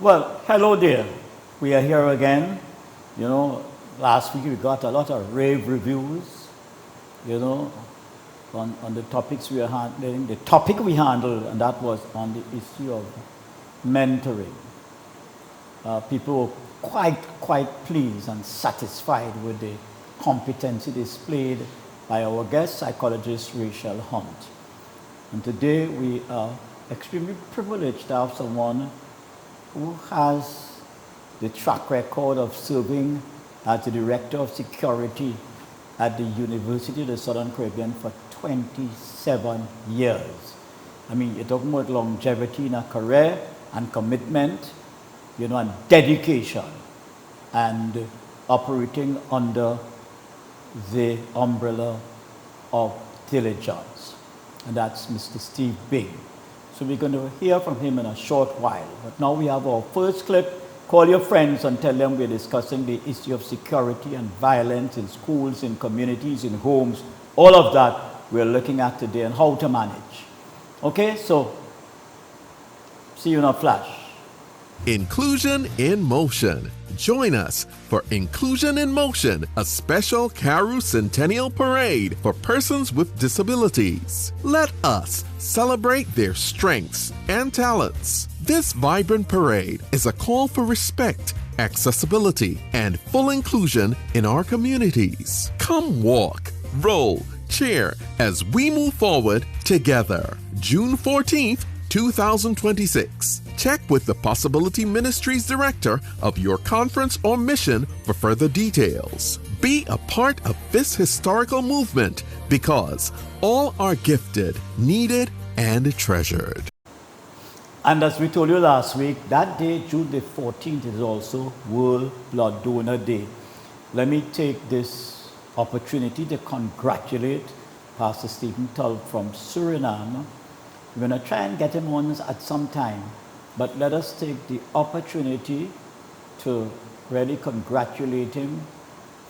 Well, hello there. We are here again. Last week we got a lot of rave reviews, you know, on the topics we are handling. The topic we handled, and that was on the issue of mentoring. People were quite pleased and satisfied with the competency displayed by our guest psychologist Rachel Hunt. And today we are extremely privileged to have someone who has the track record of serving as the Director of Security at the University of the Southern Caribbean for 27 years. I mean, you're talking about longevity in a career and commitment, and dedication, and operating under the umbrella of diligence. And that's Mr. Steve Bing. So we're going to hear from him in a short while. But now we have our first clip. Call your friends and tell them we're discussing the issue of security and violence in schools, in communities, in homes. All of that we're looking at today and how to manage. Okay, so see you in a flash. Inclusion in Motion. Join us for Inclusion in Motion, a special Carew Centennial Parade for persons with disabilities. Let us celebrate their strengths and talents. This vibrant parade is a call for respect, accessibility, and full inclusion in our communities. Come walk, roll, cheer as we move forward together. June 14th, 2026. Check with the Possibility Ministries Director of your conference or mission for further details. Be a part of this historical movement because all are gifted, needed, and treasured. And as we told you last week, that day, June the 14th, is also World Blood Donor Day. Let me take this opportunity to congratulate Pastor Stephen Tull from Suriname. We're going to try and get him on at some time, but let us take the opportunity to really congratulate him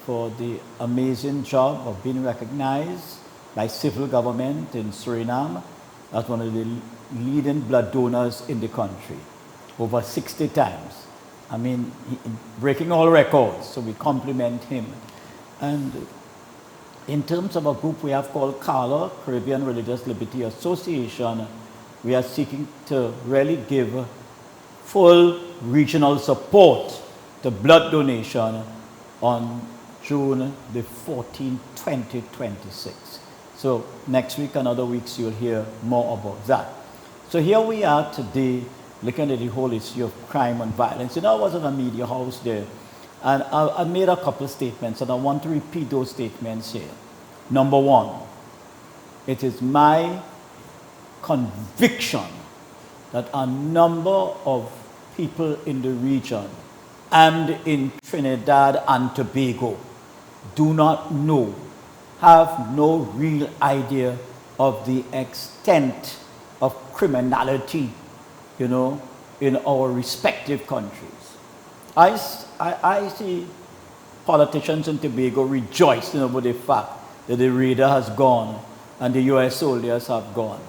for the amazing job of being recognized by civil government in Suriname as one of the leading blood donors in the country, over 60 times. I mean, breaking all records, so we compliment him. And in terms of a group we have called CALA, Caribbean Religious Liberty Association, we are seeking to really give full regional support to blood donation on June the 14th, 2026. So next week and other weeks you'll hear more about that. So here we are today looking at the whole issue of crime and violence. I was in a media house there, and I made a couple of statements, and I want to repeat those statements here. Number one, it is my conviction that a number of people in the region and in Trinidad and Tobago do not know, have no real idea of the extent of criminality, in our respective countries. I see politicians in Tobago rejoicing over the fact that the raider has gone and the US soldiers have gone.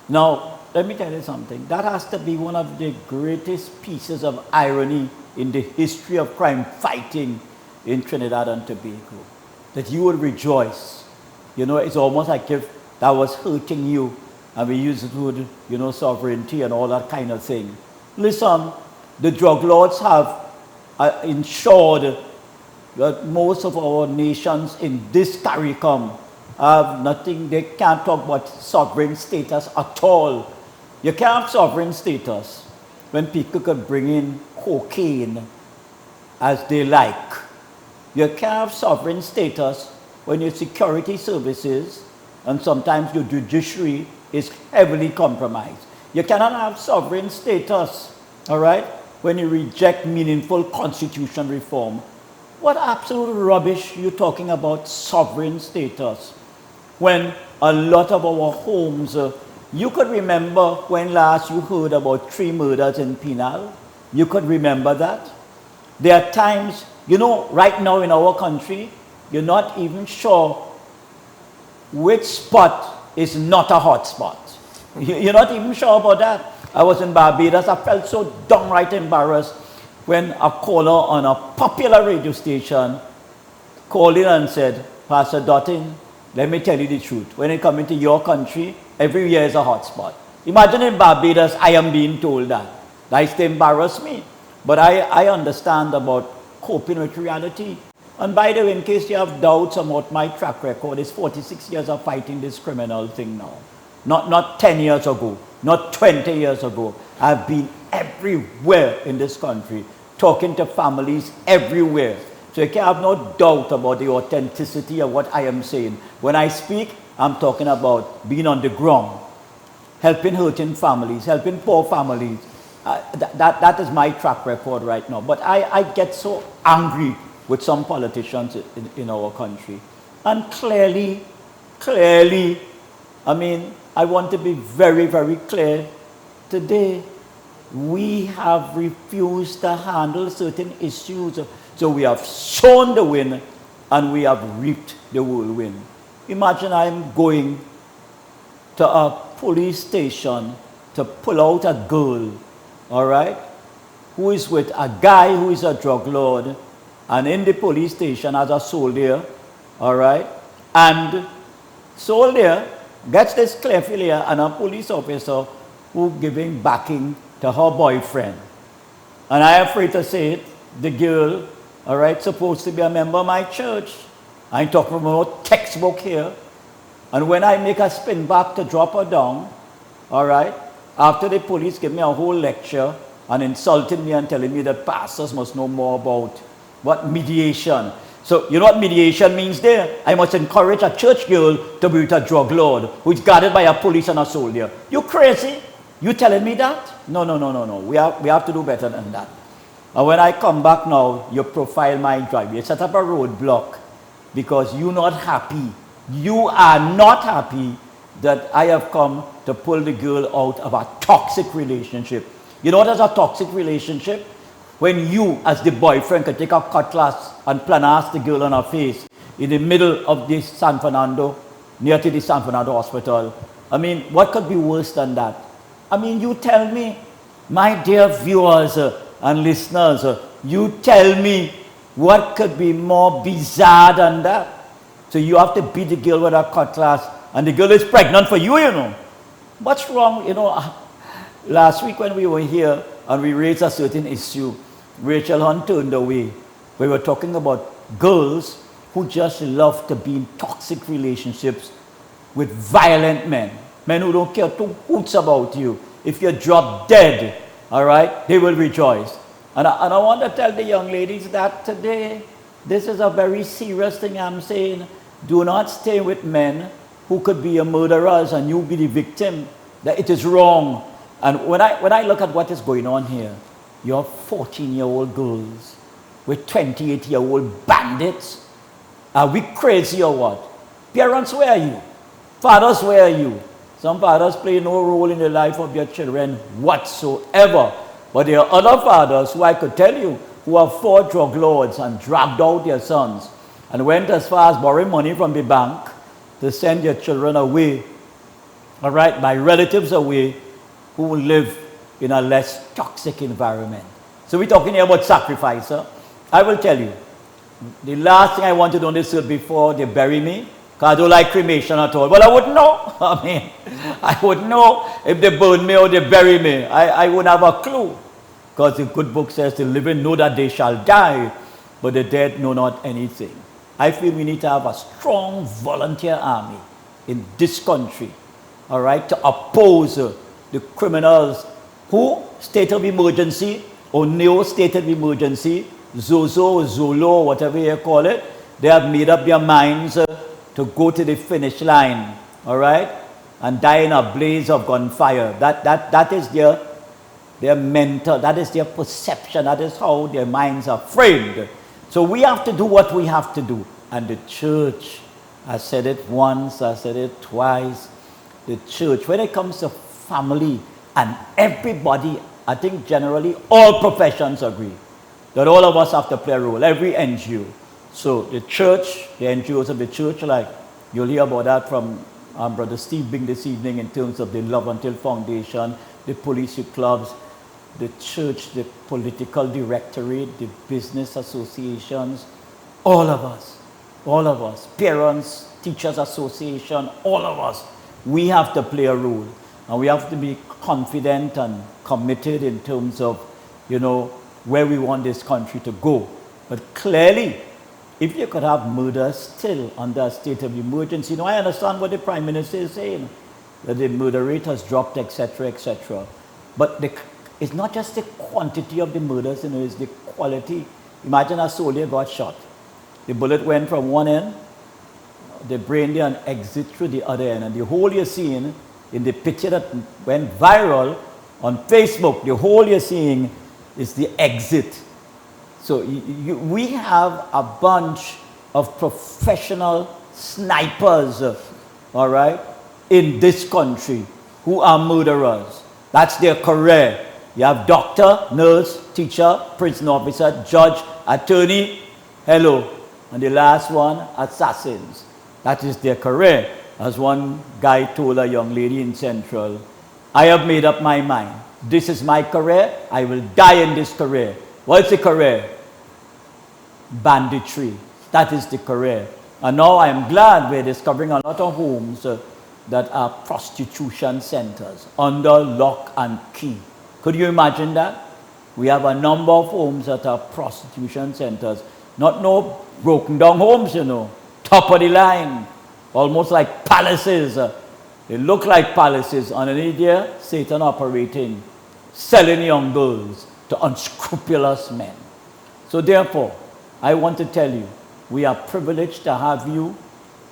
Now, let me tell you something. That has to be one of the greatest pieces of irony in the history of crime fighting in Trinidad and Tobago. That you would rejoice. It's almost like if that was hurting you, and we use the word, sovereignty and all that kind of thing. Listen, the drug lords have ensured that most of our nations in this CARICOM have nothing. They can't talk about sovereign status at all. You can't have sovereign status when people can bring in cocaine as they like. You can't have sovereign status when your security services and sometimes your judiciary is heavily compromised. You cannot have sovereign status, all right, when you reject meaningful constitution reform. What absolute rubbish are you talking about sovereign status? When a lot of our homes, you could remember when last you heard about 3 murders in Penal? You could remember that? There are times, right now in our country, you're not even sure which spot is not a hot spot. You're not even sure about that. I was in Barbados. I felt so downright embarrassed when a caller on a popular radio station called in and said, Pastor Dottin, let me tell you the truth. When it comes into your country, every year is a hotspot. Imagine in Barbados, I am being told that. That used to embarrass me. But I understand about coping with reality. And by the way, in case you have doubts about my track record, it's 46 years of fighting this criminal thing now. Not 10 years ago, not 20 years ago. I've been everywhere in this country, talking to families everywhere. So you can have no doubt about the authenticity of what I am saying. When I speak, I'm talking about being on the ground, helping hurting families, helping poor families. That is my track record right now. But I get so angry with some politicians in our country. And clearly, I mean, I want to be very, very clear today. We have refused to handle certain issues. So we have sown the wind and we have reaped the whirlwind. Imagine I'm going to a police station to pull out a girl, all right, who is with a guy who is a drug lord, and in the police station as a soldier, all right, and soldier gets this clefailia and a police officer who giving backing to her boyfriend. And I am afraid to say it, the girl, all right, supposed to be a member of my church. I'm talking about textbook here. And when I make a spin back to drop her down, all right, after the police give me a whole lecture and insulting me and telling me that pastors must know more about what mediation. So you know what mediation means there? I must encourage a church girl to be with a drug lord who is guarded by a police and a soldier. You crazy? You telling me that? No. We have to do better than that. And when I come back now, you profile my drive. You set up a roadblock because you're not happy. You are not happy that I have come to pull the girl out of a toxic relationship. You know what is a toxic relationship? When you, as the boyfriend, can take a cutlass and planaste the girl on her face in the middle of this San Fernando, near to the San Fernando hospital. I mean, what could be worse than that? I mean, you tell me, my dear viewers and listeners, you tell me what could be more bizarre than that? So you have to beat the girl with a cutlass, and the girl is pregnant for you, you know. What's wrong? You know, last week when we were here and we raised a certain issue, Rachel Hunt turned away. We were talking about girls who just love to be in toxic relationships with violent men. Men who don't care two hoots about you. If you drop dead, all right, they will rejoice. And I want to tell the young ladies that today, this is a very serious thing I'm saying. Do not stay with men who could be your murderers and you be the victim. That it is wrong. And when I look at what is going on here, you're 14-year-old girls with 28-year-old bandits. Are we crazy or what? Parents, where are you? Fathers, where are you? Some fathers play no role in the life of their children whatsoever. But there are other fathers who I could tell you who have fought drug lords and dragged out their sons and went as far as borrowing money from the bank to send their children away, all right, my relatives away who will live in a less toxic environment. So we're talking here about sacrifice. Huh? I will tell you, the last thing I want to do on this earth before they bury me, because I don't like cremation at all. Well, I wouldn't know. I mean, I wouldn't know if they burn me or they bury me. I wouldn't have a clue. Because the good book says the living know that they shall die, but the dead know not anything. I feel we need to have a strong volunteer army in this country, all right, to oppose the criminals who, state of emergency or neo state of emergency, Zozo, Zolo, whatever you call it, they have made up their minds to go to the finish line, all right, and die in a blaze of gunfire. That is their mental, that is their perception, that is how their minds are framed. So we have to do what we have to do. And the church, I said it once, I said it twice, the church, when it comes to family and everybody, I think generally all professions agree that all of us have to play a role, every NGO. So the church, the NGOs of the church, like you'll hear about that from Brother Steve Bing this evening in terms of the Love Until Foundation, the police clubs, the church, the political directorate, the business associations, all of us, parents, teachers association, all of us, we have to play a role. And we have to be confident and committed in terms of, where we want this country to go. But clearly, if you could have murder still under a state of emergency, I understand what the Prime Minister is saying, that the murder rate has dropped, etc., etc. But it's not just the quantity of the murders, it's the quality. Imagine a soldier got shot. The bullet went from one end, the brain there, and exit through the other end. And the whole you're seeing in the picture that went viral on Facebook, the whole you're seeing is the exit. So we have a bunch of professional snipers, all right, in this country who are murderers. That's their career. You have doctor, nurse, teacher, prison officer, judge, attorney, hello. And the last one, assassins. That is their career. As one guy told a young lady in Central, I have made up my mind. This is my career. I will die in this career. What's the career? Banditry. That is the career. And now I am glad we're discovering a lot of homes that are prostitution centers under lock and key. Could you imagine that? We have a number of homes that are prostitution centers. Not no broken down homes, top of the line, almost like palaces. They look like palaces. Underneath there, Satan operating, selling young girls to unscrupulous men. So therefore, I want to tell you, we are privileged to have you,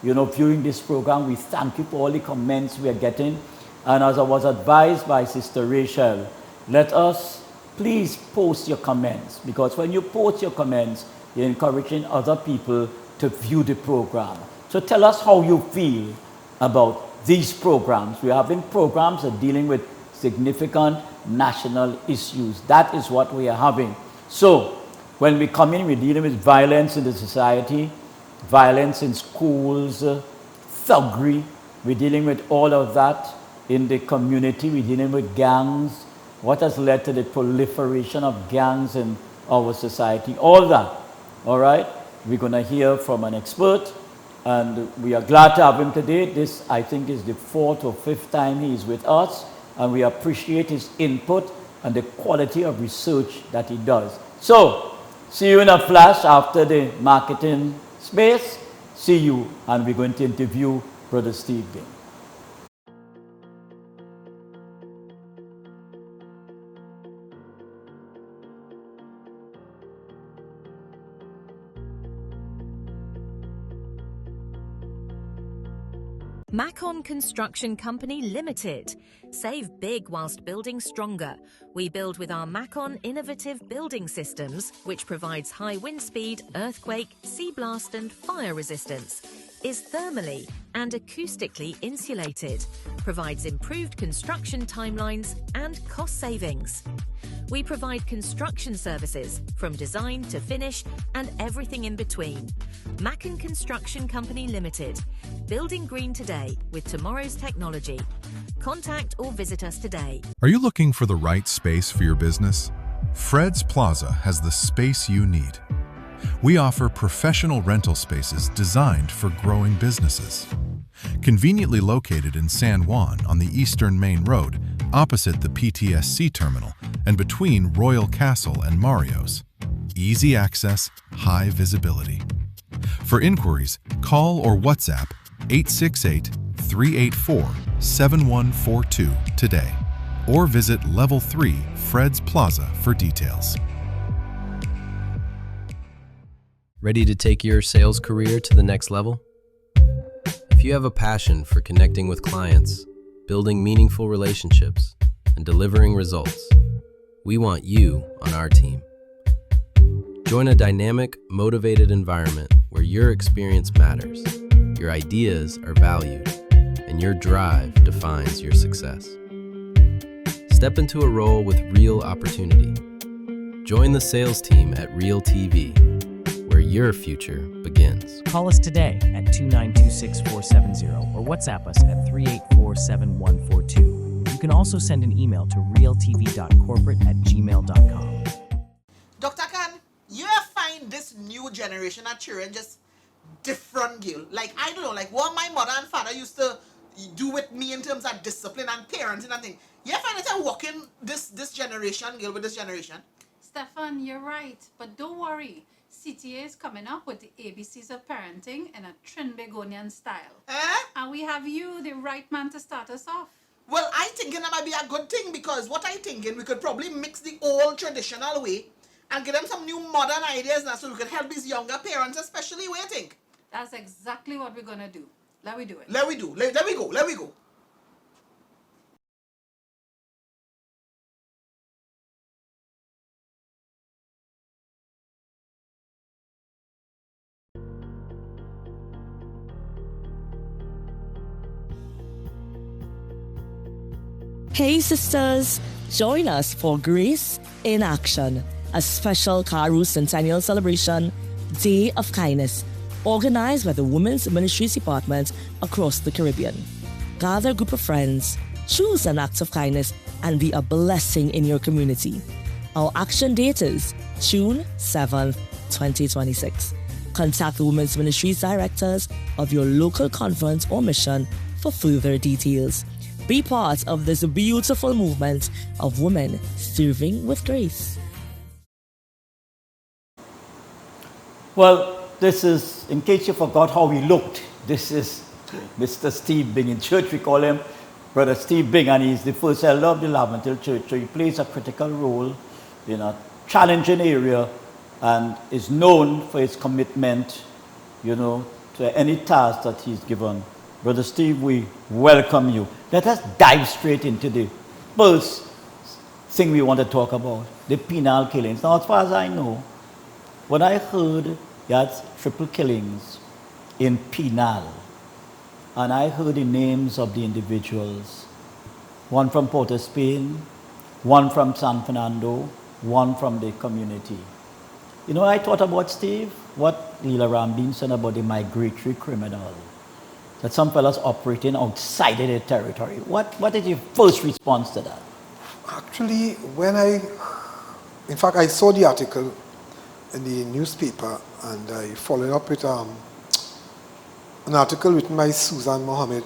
viewing this program. We thank you for all the comments we are getting. And as I was advised by Sister Rachel, let us please post your comments, because when you post your comments, you're encouraging other people to view the program. So tell us how you feel about these programs. We're having programs that are dealing with significant national issues. That is what we are having. So when we come in, we're dealing with violence in the society, violence in schools, thuggery. We're dealing with all of that in the community. We're dealing with gangs. What has led to the proliferation of gangs in our society? All that. All right? We're going to hear from an expert, and we are glad to have him today. This, I think, is the 4th or 5th time he is with us, and we appreciate his input and the quality of research that he does. So, see you in a flash after the marketing space. See you, and we're going to interview Brother Steve Ging. Macon Construction Company Limited. Save big whilst building stronger. We build with our Macon innovative building systems, which provides high wind speed, earthquake, sea blast and fire resistance, is thermally and acoustically insulated, provides improved construction timelines and cost savings. We provide construction services from design to finish and everything in between. Macon Construction Company Limited. Building green today with tomorrow's technology. Contact or visit us today. Are you looking for the right space for your business? Fred's Plaza has the space you need. We offer professional rental spaces designed for growing businesses. Conveniently located in San Juan on the Eastern Main Road, opposite the PTSC terminal and between Royal Castle and Mario's. Easy access, high visibility. For inquiries, call or WhatsApp 868-384-7142 today, or visit Level 3 Fred's Plaza for details. Ready to take your sales career to the next level? If you have a passion for connecting with clients, building meaningful relationships, and delivering results, we want you on our team. Join a dynamic, motivated environment where your experience matters, your ideas are valued, and your drive defines your success. Step into a role with real opportunity. Join the sales team at Real TV, where your future begins. Call us today at 292-6470 or WhatsApp us at 384-7142. You can also send an email to realtv.corporate@gmail.com. Dr. Khan, you find this new generation of children just different, girl. Like, I don't know, like what my mother and father used to do with me in terms of discipline and parenting and things. You find that I'm walking this generation, girl, with this generation? Stefan, you're right. But don't worry. CTA is coming up with the ABCs of parenting in a Trinbagonian style. And we have you, the right man, to start us off. Well, I thinking that might be a good thing, because what I thinking, we could probably mix the old traditional way and give them some new modern ideas now, so we could help these younger parents, especially. What do you think? That's exactly what we're going to do. Let we do it. Let we go. Hey sisters, join us for Grace in Action, a special Karu Centennial Celebration Day of Kindness, organized by the Women's Ministries Department across the Caribbean. Gather a group of friends, choose an act of kindness, and be a blessing in your community. Our action date is June 7th, 2026. Contact the Women's Ministries directors of your local conference or mission for further details. Be part of this beautiful movement of women serving with grace. Well, this is, in case you forgot how we looked, this is Mr. Steve Bing. In church, we call him Brother Steve Bing, and he's the first elder of the Laventille Church. So he plays a critical role in a challenging area and is known for his commitment, to any task that he's given. Brother Steve, we welcome you. Let us dive straight into the first thing we want to talk about, the penal killings. Now, as far as I know, when I heard that's triple killings in penal, and I heard the names of the individuals, one from Port of Spain, one from San Fernando, one from the community. I thought about, Steve, what Leela Rambin said about the migratory criminal, that some fellas operating outside of their territory. What is your first response to that? Actually, in fact, I saw the article in the newspaper, and I followed up with an article written by Susan Mohammed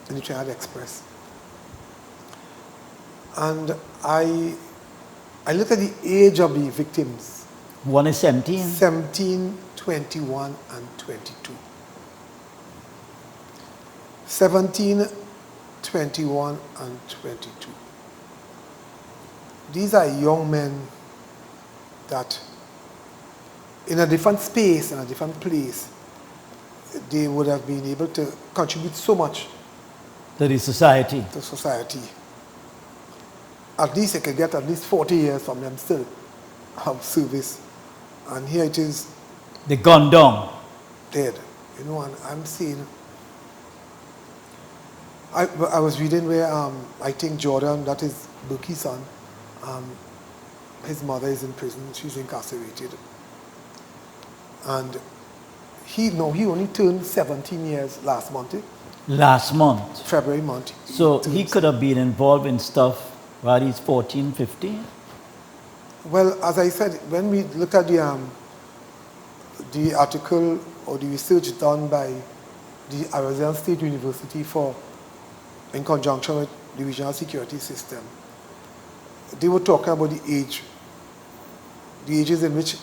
in the Trinidad Express. And I looked at the age of the victims. One is 17? 17, 21, and 22. 17, 21, and 22. These are young men that, in a different space, in a different place, they would have been able to contribute so much to the society. To society. At least they could get at least 40 years from them still of service. And here it is. They gone down. Dead. And I'm seeing. I was reading where I think Jordan, that is Buki's son, his mother is in prison, she's incarcerated. And he only turned 17 years last month. Last month? February month. So he could have been involved in stuff while he's 14, 15? Well, as I said, when we look at the article or the research done by the Arizona State University in conjunction with the regional security system, they were talking about the ages in which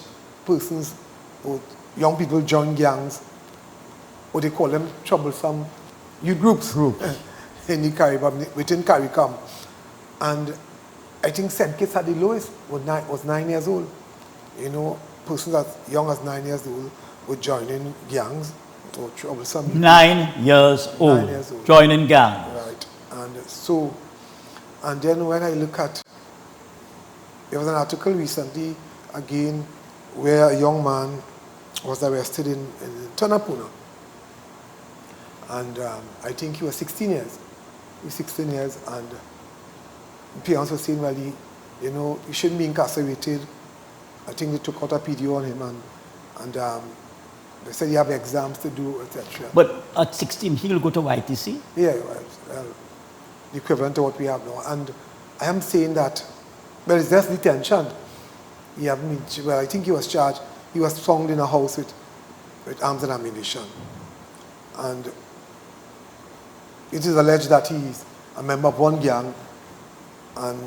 persons or young people join gangs, or they call them troublesome youth groups in the Caribbean, within CARICOM. And I think St. Kitts at the lowest was 9 years old. Persons as young as 9 years old would join in gangs or troublesome. 9 years old. 9 years old. Joining gangs. Right. And then when I look at, there was an article recently, again, where a young man was arrested in Tanapuna. And I think he was 16 years. He was 16 years, and parents were saying, well, he shouldn't be incarcerated. I think they took out a PDO on him, and they said you have exams to do, etc. But at 16, he'll go to YTC? Yeah, well, the equivalent to what we have now. And I am saying that, well, it's just detention. He haven't been, well, I think he was charged. He was found in a house with arms and ammunition. And it is alleged that he's a member of one gang and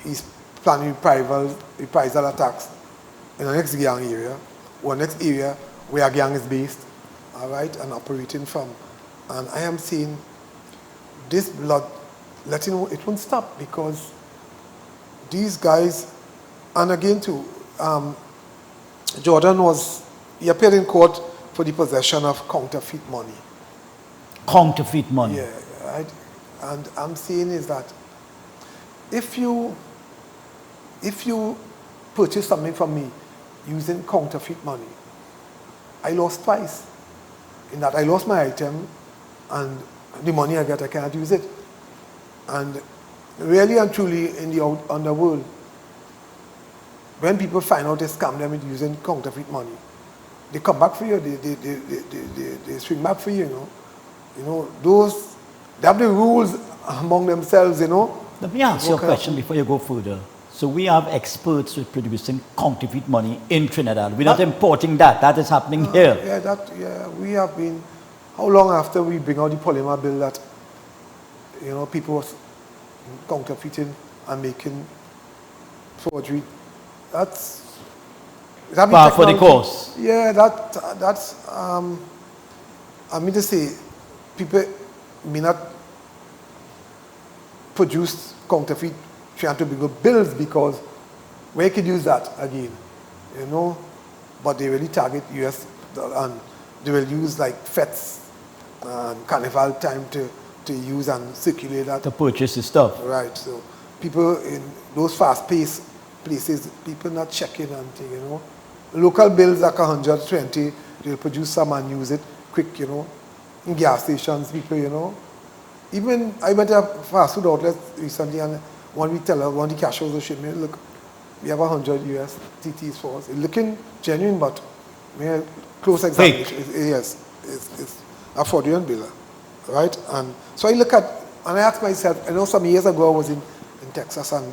he's planning reprisal attacks in the next gang area, or next area where a gang is based, all right, and operating from. And I am saying this blood, letting know it won't stop, because these guys, and again too, Jordan he appeared in court for the possession of counterfeit money. Counterfeit money. Yeah, right. And I'm saying is that if you purchase something from me using counterfeit money, I lost twice. In that I lost my item, and the money I get, I cannot use it. And really and truly in the underworld, when people find out they scam them with using counterfeit money, they come back for you, they swing back for you, you know. You know, they have the rules among themselves, you know. Let me ask you a question before you go further. So we have experts with producing counterfeit money in Trinidad. We're not importing that. That is happening here. Yeah, we have been. How long after we bring out the polymer bill that, you know, people was counterfeiting and making forgery? That's par for the course. Yeah, that's I mean to say, people may not produce counterfeit trying to big bills, because where could use that again, you know? But they really target US, and they will use like FETs and carnival time to use and circulate that. To purchase the stuff. Right, so people in those fast-paced places, people not checking and thing, you know. Local bills like 120, they'll produce some and use it quick, you know. In gas stations, people, you know. Even, I went to a fast food outlet recently, and one of the cashiers was showing me, look, we have 100 US TTs for us. It's looking genuine, but close examination. Yes, it's a fraudulent bill, right? And so I look at, and I ask myself, I know some years ago I was in Texas, and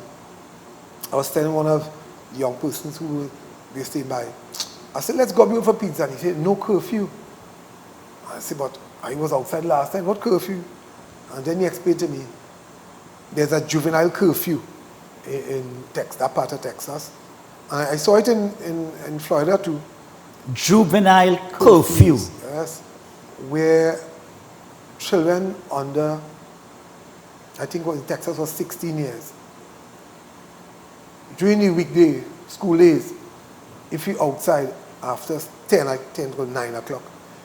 I was telling one of the young persons who were staying by, I said, let's go for pizza. And he said, no curfew. I said, but I was outside last time, what curfew? And then he explained to me, there's a juvenile curfew in that part of Texas. And I saw it in Florida too. Juvenile curfew. Yes, where children under, I think in Texas was 16 years. During the weekday, school days, if you're outside after 10 to 9 o'clock,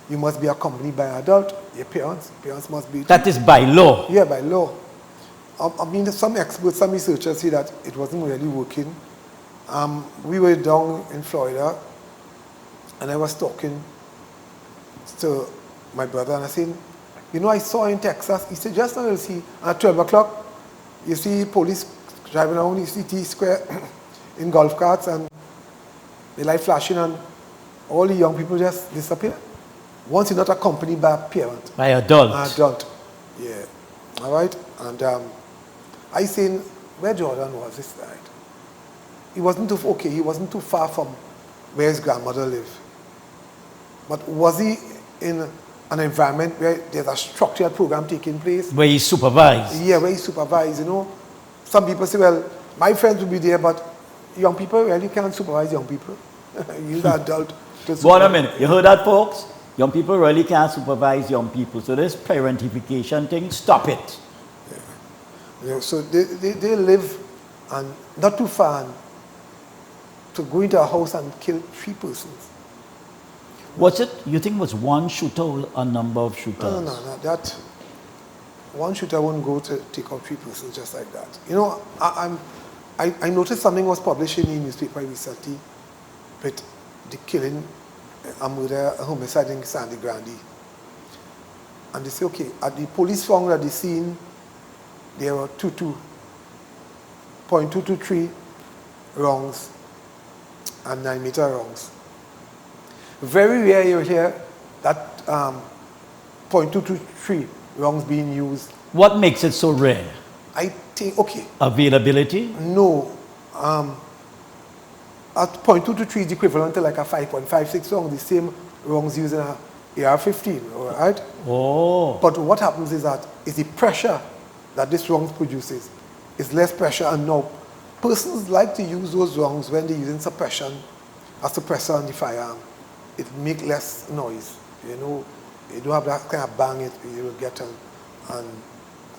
you must be accompanied by an adult, your parents. Parents must be. That is by law. Yeah, by law. I mean, some experts, some researchers say that it wasn't really working. We were down in Florida, and I was talking to my brother, and I said, you know, I saw in Texas, he said, just now you'll see, at 12 o'clock, you see police driving around the city square in golf carts, and the light flashing, and all the young people just disappear. Once you're not accompanied by a parent. By adult. An adult, yeah. All right? And I seen where Jordan was this night. He wasn't too far from where his grandmother lived. But was he in an environment where there's a structured program taking place? Where he's supervised? Yeah, where he's supervised, you know. Some people say, well, my friends will be there, but young people really can't supervise young people. You're the adult to supervise. Wait a minute, you heard that, folks? Young people really can't supervise young people. So this parentification thing, stop it. Yeah, so they live and not too far to go into a house and kill 3 persons. Was it, you think, was one shooter or a number of shooters? No. That one shooter won't go to take out 3 persons just like that. You know, I noticed something was published in the newspaper recently with the killing, a murder, a homicide in Sandy Grande. And they say, okay, at the police found at the scene, there were .223 rounds and 9-meter rounds. Very rare you hear that .223 rounds being used. What makes it so rare? I think, okay. Availability? No. At 0.2 to 3 is equivalent to like a 5.56 round, the same rounds used in a AR-15, all right? Oh. But what happens is that it's the pressure that this round produces. It's less pressure, and now persons like to use those rounds when they're using suppression, a suppressor on the firearm. It make less noise, you know. You don't have that kind of bang it you will get and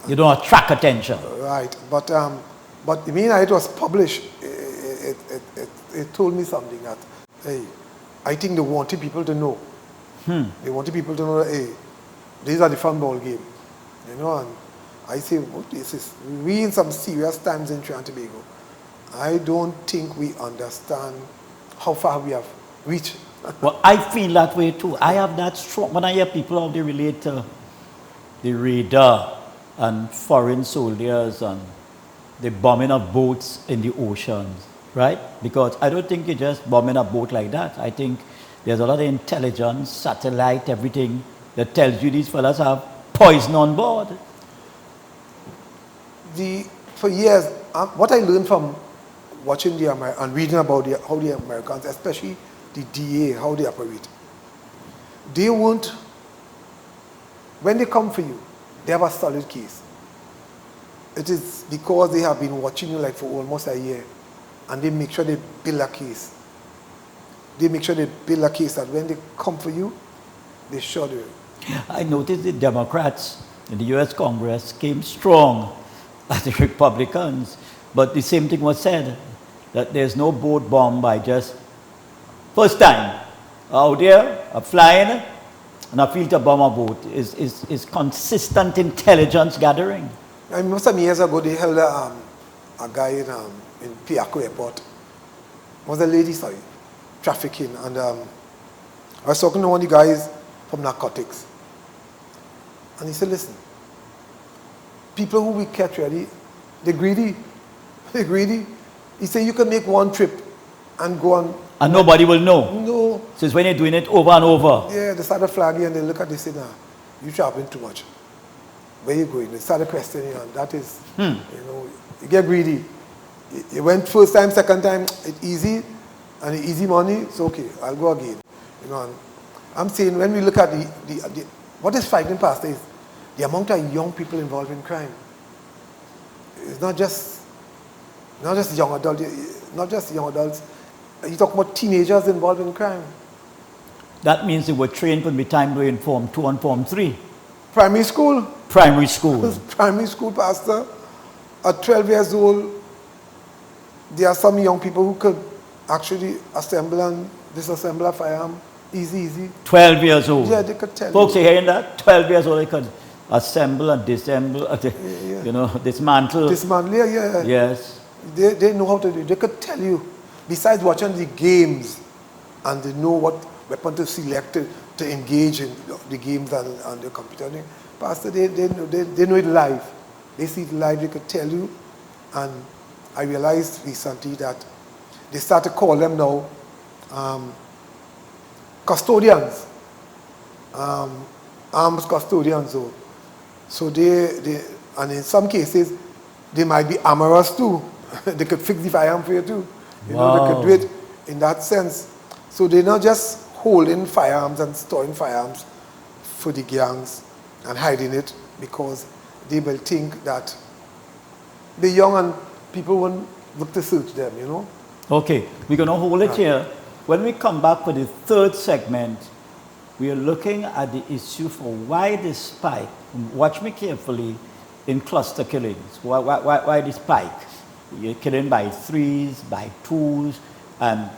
you don't attract attention. Right, but the minute it was published, it told me something that, hey, I think they wanted people to know. They wanted people to know that, hey, these are the fun ball game, you know. And I say, oh, we in some serious times in Trinidad and Tobago. I don't think we understand how far we have reached. Well, I feel that way too. I have that strong, when I hear people how they relate to the radar and foreign soldiers and the bombing of boats in the oceans, right? Because I don't think you just bombing a boat like that. I think there's a lot of intelligence, satellite, everything that tells you these fellas have poison on board. For years, what I learned from watching and reading about how the Americans, especially the DA, how they operate, they won't, when they come for you, they have a solid case. It is because they have been watching you like for almost a year, and they make sure they build a case. They make sure they build a case that when they come for you, they sure do. I noticed the Democrats in the U.S. Congress came strong as the Republicans, but the same thing was said, that there's no boat bomb by just first time out there, flying, and a filter bomber boat is consistent intelligence gathering. I remember some years ago they held a guy in Piaco Airport. It was a lady, sorry, trafficking, and I was talking to one of the guys from narcotics, and he said, listen, people who we catch ready, they're greedy. They're greedy. He said you can make one trip and go on. And nobody will know. No. Since when you're doing it over and over. Yeah, they started flagging and they look at it and say, nah, you're traveling too much. Where you going? They started questioning you, and that is, you know, you get greedy. You went first time, second time, it's easy, and it's easy money, it's okay, I'll go again. You know, and I'm saying when we look at what is frightening, Pastor, is the amount of young people involved in crime. It's not just young adults, you talk about teenagers involved in crime. That means they were trained from the time they were in Form 2 and Form 3. Primary school. Primary school. Primary school, Pastor. At 12 years old, there are some young people who could actually assemble and disassemble a firearm. Easy. 12 years old. Yeah, they could tell. Folks, you hearing that? 12 years old, they could assemble and disassemble, you know, dismantle. Dismantle, yeah. Yes. They know how to do it. They could tell you, besides watching the games, and they know what weapon to select to engage in the games and the computer. Pastor, they know it live. They see it live, they could tell you. And I realized recently that they start to call them now custodians, arms custodians. So they, and in some cases, they might be armorers too. They could fix the firearm for you too. You know, they could do it in that sense. So they're not just holding firearms and storing firearms for the gangs and hiding it because they will think that the young and people won't look to search them, you know. Okay, we're going to hold it here. When we come back for the third segment, we are looking at the issue for why this spike, watch me carefully, in cluster killings. Why this spike? You're killing by threes, by twos, and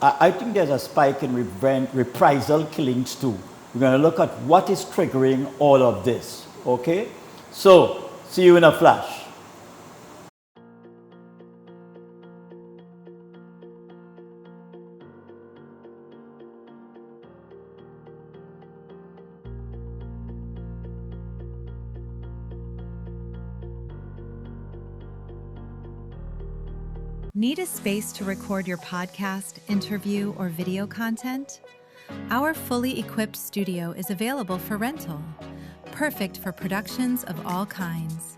I think there's a spike in reprisal killings too. We're going to look at what is triggering all of this, okay? So, see you in a flash. Need a space to record your podcast, interview, or video content? Our fully equipped studio is available for rental, perfect for productions of all kinds.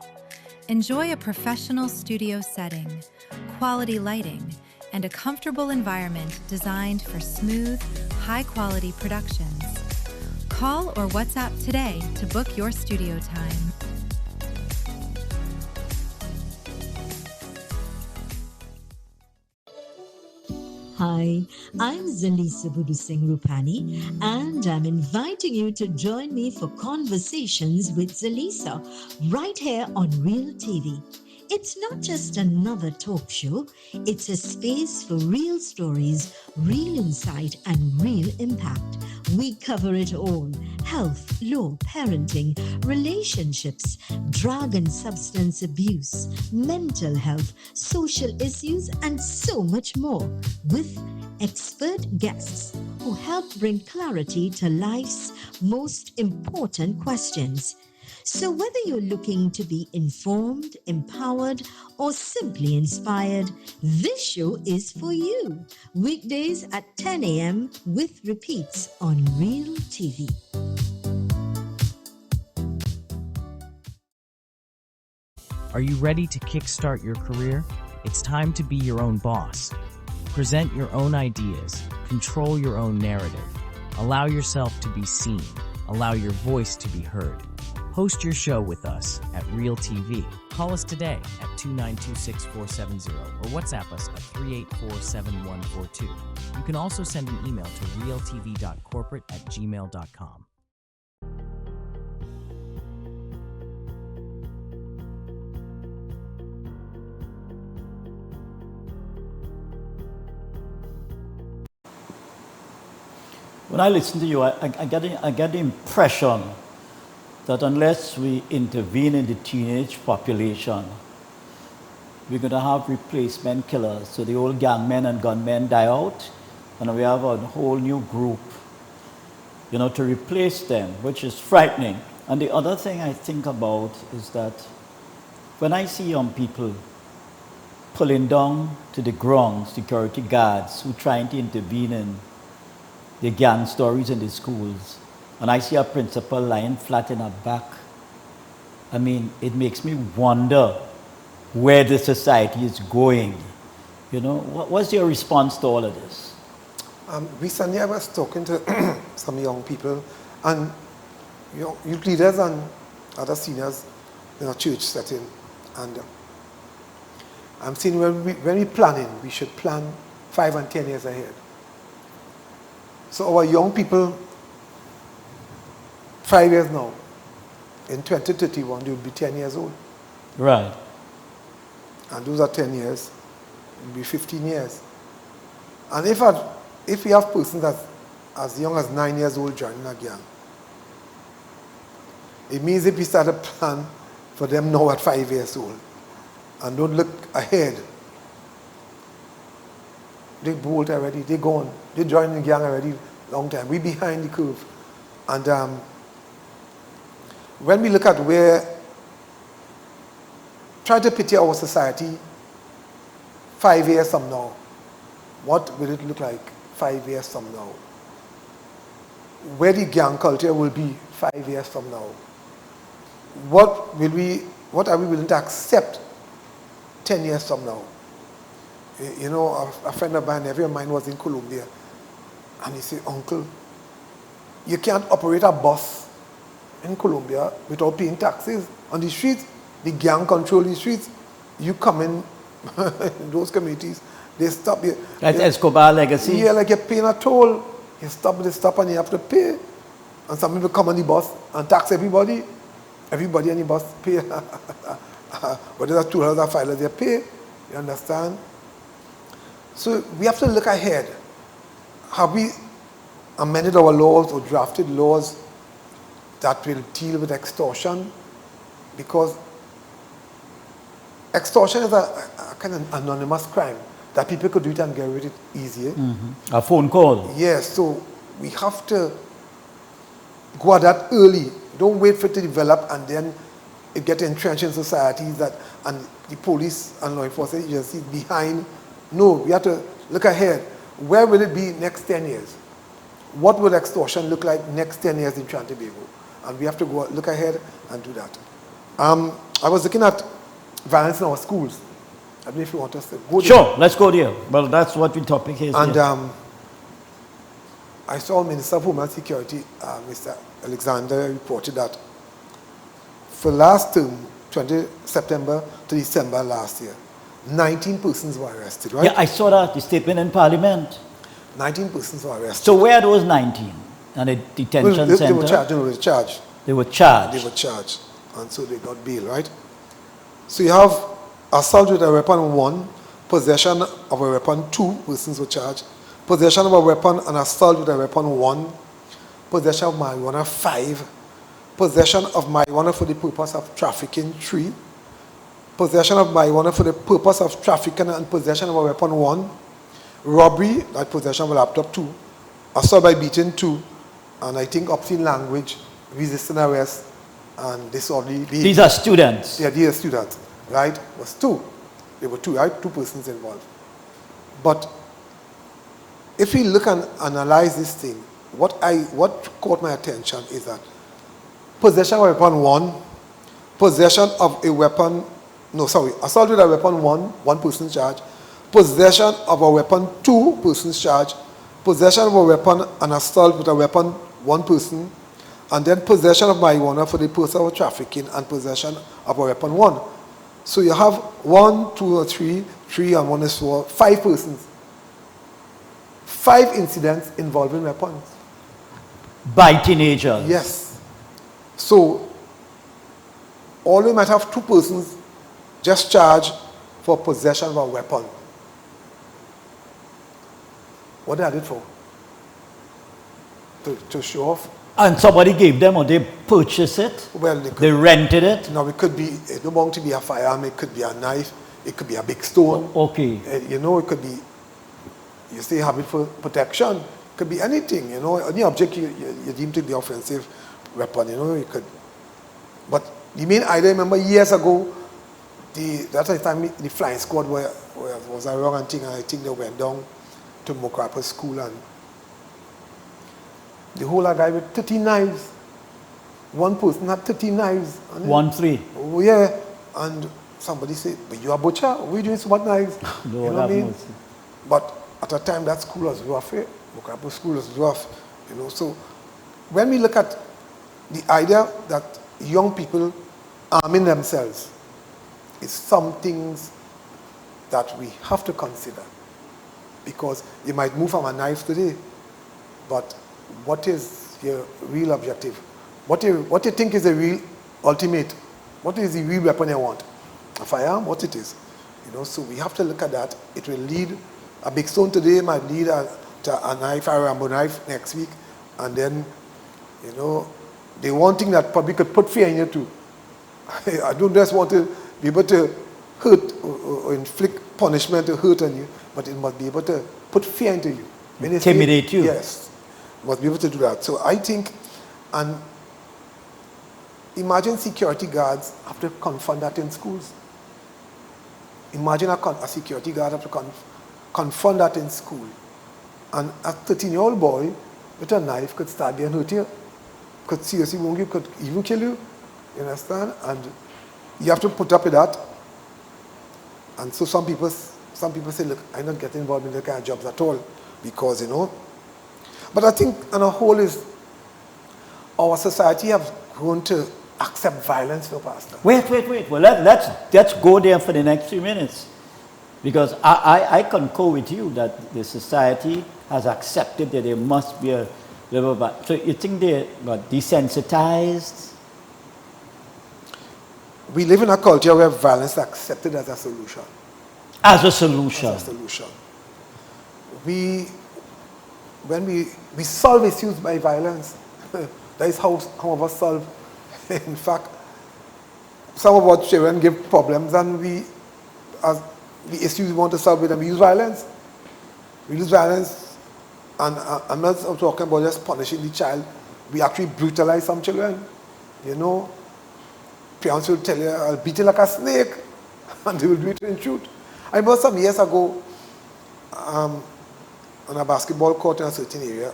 Enjoy a professional studio setting, quality lighting, and a comfortable environment designed for smooth, high-quality productions. Call or WhatsApp today to book your studio time. Hi, I'm Zalisa Budu Singh Rupani, and I'm inviting you to join me for Conversations with Zalisa right here on Real TV. It's not just another talk show, it's a space for real stories, real insight, and real impact. We cover it all: health, law, parenting, relationships, drug and substance abuse, mental health, social issues, and so much more, with expert guests who help bring clarity to life's most important questions. So whether you're looking to be informed, empowered, or simply inspired, this show is for you. Weekdays at 10 a.m. with repeats on Real TV. Are you ready to kickstart your career? It's time to be your own boss. Present your own ideas. Control your own narrative. Allow yourself to be seen. Allow your voice to be heard. Host your show with us at Real TV. Call us today at 292-6470 or WhatsApp us at 384-7142. You can also send an email to realtv.corporate@gmail.com. When I listen to you, I get the impression that unless we intervene in the teenage population, we're going to have replacement killers. So the old gangmen and gunmen die out, and we have a whole new group, to replace them, which is frightening. And the other thing I think about is that when I see young people pulling down to the ground security guards who are trying to intervene in the gang stories in the schools, and I see a principal lying flat in her back, it makes me wonder where the society is going. What's your response to all of this? Recently I was talking to some young people, and youth leaders and other seniors in a church setting, and I'm saying when we're planning, we should plan 5 and 10 years ahead. So our young people, 5 years now, in 2031, they will be 10 years old. Right. And those are 10 years, it will be 15 years. And if we have persons that's as young as 9 years old joining a gang, it means if we start a plan for them now at 5 years old, and don't look ahead, they bolt already, they're gone. They joined the gang already long time. We're behind the curve. And when we look at try to picture our society 5 years from now, what will it look like 5 years from now? Where the gang culture will be 5 years from now? What are we willing to accept 10 years from now? A friend of mine, every of mine was in Colombia, and he said, "Uncle, you can't operate a bus in Colombia without paying taxes on the streets. The gang control the streets. You come in those communities, they stop you." That's Escobar legacy. Yeah, like you're paying a toll. They stop and you have to pay. And some people come on the bus and tax everybody. Everybody on the bus pay. Whether that's $2 or $5, they pay. You understand? So we have to look ahead. Have we amended our laws or drafted laws that will deal with extortion? Because extortion is a kind of anonymous crime that people could do it and get rid of it easier. Mm-hmm. A phone call. Yes, so we have to go at that early. Don't wait for it to develop and then it get entrenched in societies and the police and law enforcement agencies behind. No, we have to look ahead. Where will it be next 10 years? What will extortion look like next 10 years in Trinidad and Tobago? And we have to look ahead and do that. I was looking at violence in our schools. I don't know if you want us to go there. Sure, let's go there. Well, that's what the topic is. And here. I saw Minister of Homeland Security, Mr. Alexander, reported that for last term, 20 September to December last year, 19 persons were arrested, right? Yeah, I saw that, the statement in Parliament. 19 persons were arrested. So where are those 19? And a detention They center? were charged. They were charged. They were charged. They were charged. And so they got bail, right? So you have assault with a weapon 1, possession of a weapon 2, persons were charged. Possession of a weapon and assault with a weapon 1. Possession of marijuana 5. Possession of marijuana for the purpose of trafficking 3. Possession of marijuana for the purpose of trafficking and possession of a weapon 1. Robbery, that possession of a laptop 2. Assault by beating 2. And I think obscene language, resisting arrest, and disorderly behavior. These are students. Yeah, these are students, right? Was 2. There were 2, right? 2 persons involved. But if we look and analyze this thing, what caught my attention is that possession of a weapon 1, possession of a weapon, assault with a weapon 1 person charged, possession of a weapon 2 persons charged, possession of a weapon and assault with a weapon 1 person, and then possession of marijuana for the purpose of trafficking and possession of a weapon 1. So you have 1, 2 or 3, 3 and 1 is 4, 5 persons. 5 incidents involving weapons. By teenagers? Yes. So, although you might have 2 persons just charged for possession of a weapon, what they had it for? To show off? And somebody gave them, or they purchased it? Well, they rented it? No, it could be, it don't want to be a firearm, it could be a knife, it could be a big stone. Okay. It could be, you say you have it for protection, it could be anything, any object you deem to be offensive weapon, you could. But the main idea, remember years ago, that time the flying squad was a wrong thing, and I think they went down to Mokrapa school, and the whole guy with 30 knives. One person had 30 knives. 1-3. Oh yeah, and somebody said, "But you are a butcher? What are you doing so much knives?" No, you know what I mean? But at the time, that school was rough. Mokrapa school was rough. So when we look at the idea that young people arming themselves, is some things that we have to consider, because you might move from a knife today, but what is your real objective? What you think is the real ultimate? What is the real weapon you want? A firearm? What it is? So we have to look at that. It will lead, a big stone today might lead to a knife, a Rambo knife next week, and then, the one thing that probably could put fear in you too. I don't just want to be able to hurt or inflict punishment or hurt on you, but it must be able to put fear into you. Intimidate you. Yes. Must be able to do that. So I think, and imagine security guards have to confront that in schools. Imagine a security guard have to confront that in school. And a 13-year-old boy with a knife could start there and hurt you. Could seriously wound you, could even kill you. You understand? And you have to put up with that. And so some people say, look, I'm not getting involved in that kind of jobs at all, because, But I think, on a whole, is our society has grown to accept violence for pastor. Wait. Well, let's go there for the next few minutes. Because I concur with you that the society has accepted that there must be a level of... So you think they got desensitized? We live in a culture where violence is accepted as a solution. As a solution. As a solution. When we solve issues by violence, that is how some of us solve. In fact, some of our children give problems, and as the issues we want to solve with them, we use violence. We use violence, and I'm not talking about just punishing the child. We actually brutalize some children. Parents will tell you, I'll beat you like a snake, and they will do it in truth. I remember some years ago, on a basketball court in a certain area,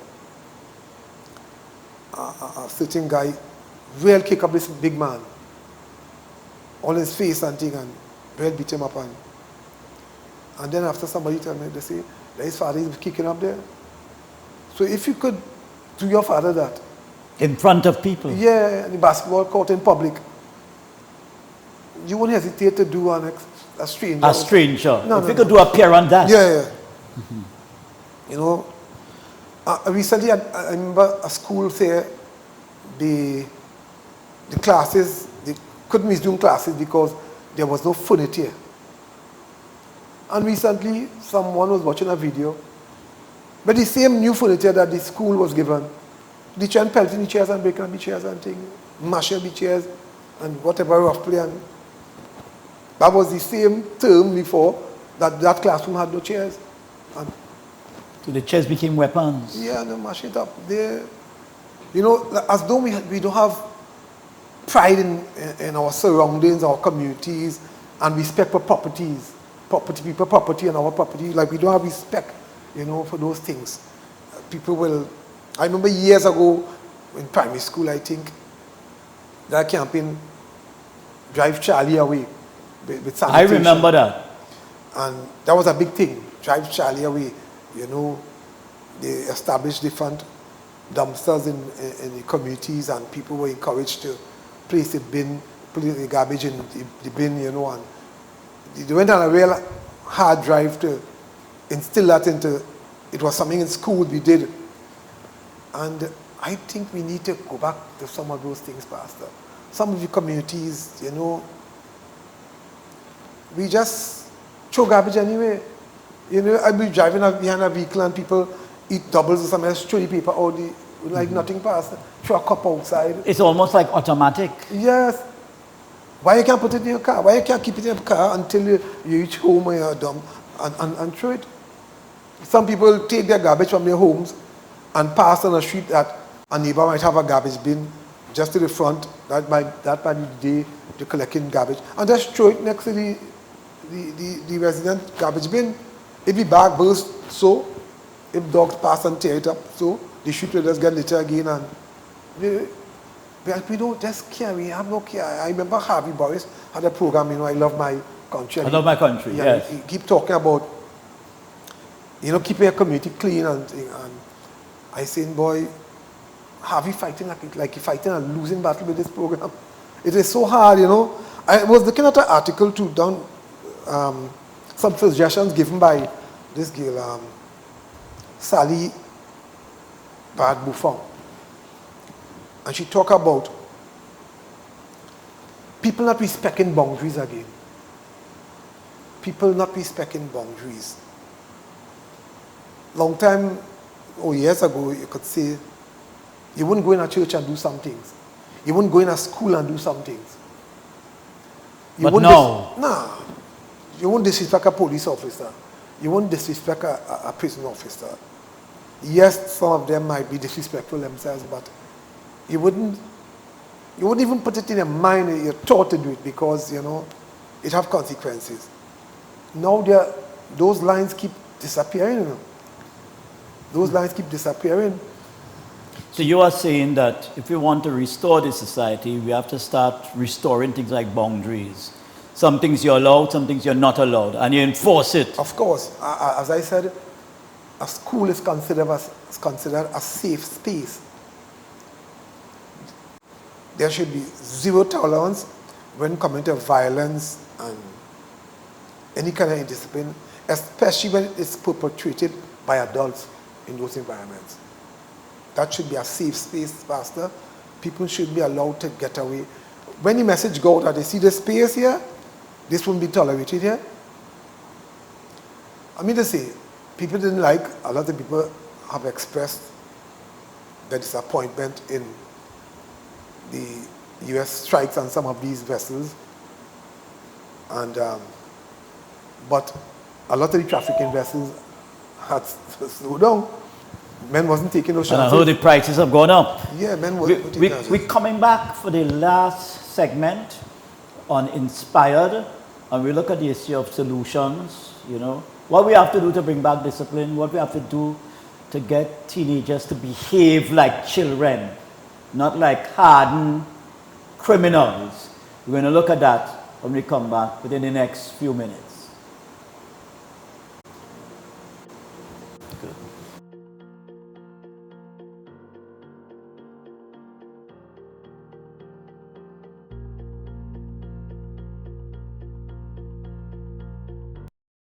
a certain guy will kick up this big man on his face and thing, and Brett beat him up, and then after somebody told me, they say, that his father is kicking up there. So if you could do your father that. In front of people? Yeah, in the basketball court in public. You won't hesitate to do a stranger. A stranger. No, if you could do a pair on that. Yeah. You know, recently I remember a school there, the classes, they couldn't resume classes because there was no furniture. And recently someone was watching a video, but the same new furniture that the school was given, they tried pelting the chairs and breaking up the chairs and things, mashing the chairs and whatever rough play. And that was the same term before that classroom had no chairs. And so the chairs became weapons. Yeah, they mash it up. They, you know, as though we don't have pride in our surroundings, our communities, and respect for properties, people, property, and our property. Like we don't have respect, you know, for those things. People will. I remember years ago in primary school, I think, that campaign, Drive Charlie Away. With sanitation. I remember that. And that was a big thing, Drive Charlie Away. You know, they established different dumpsters in the communities, and people were encouraged to place the garbage in the bin, you know, and they went on a real hard drive to instill that into, it was something in school we did. And I think we need to go back to some of those things, Pastor. Some of the communities, you know, we just throw garbage anyway. You know, I'd be driving behind a vehicle and people eat doubles or something, just throw the paper out, like nothing past, throw a cup outside. It's almost like automatic. Yes. Why you can't put it in your car? Why you can't keep it in your car until you reach home or you're dumb and throw it? Some people take their garbage from their homes and pass on a street that a neighbor might have a garbage bin just to the front, that might be the day to collecting garbage, and just throw it next to the resident garbage bin. If the bag bursts, so if dogs pass and tear it up, so the street will just get litter again, and we don't just care, we have no care. I remember Harvey Boris had a program, you know, I Love My Country. I Love My Country, yes. He keep talking about, you know, keeping your community clean, and I saying, boy, Harvey fighting like he fighting a losing battle with this program. It is so hard, you know. I was looking at an article too, down some suggestions given by this girl, Sally Bad Buffon. And she talked about people not respecting boundaries again. People not respecting boundaries. Long time, years ago, you could say, you wouldn't go in a church and do some things. You wouldn't go in a school and do some things. But now? You won't disrespect a police officer. You won't disrespect a prison officer. Yes, some of them might be disrespectful themselves, but you wouldn't even put it in your mind, you're taught to do it because, you know, it have consequences. Now those lines keep disappearing, you know. Those lines keep disappearing. So you are saying that if we want to restore this society, we have to start restoring things like boundaries. Some things you're allowed, some things you're not allowed, and you enforce it. Of course. As I said, a school is considered a safe space. There should be zero tolerance when coming to violence and any kind of indiscipline, especially when it's perpetrated by adults in those environments. That should be a safe space, Pastor. People should be allowed to get away. When the message goes out that they see the space here, this won't be tolerated here. I mean to say, people didn't like, a lot of people have expressed their disappointment in the US strikes on some of these vessels. And, but a lot of the trafficking vessels had slowed down. Men wasn't taking those chances. And I heard the prices have gone up. Yeah, men wasn't taking chances. We're coming back for the last segment on Inspired, and we look at the issue of solutions, you know. What we have to do to bring back discipline, what we have to do to get teenagers to behave like children, not like hardened criminals. We're going to look at that when we come back within the next few minutes. Good.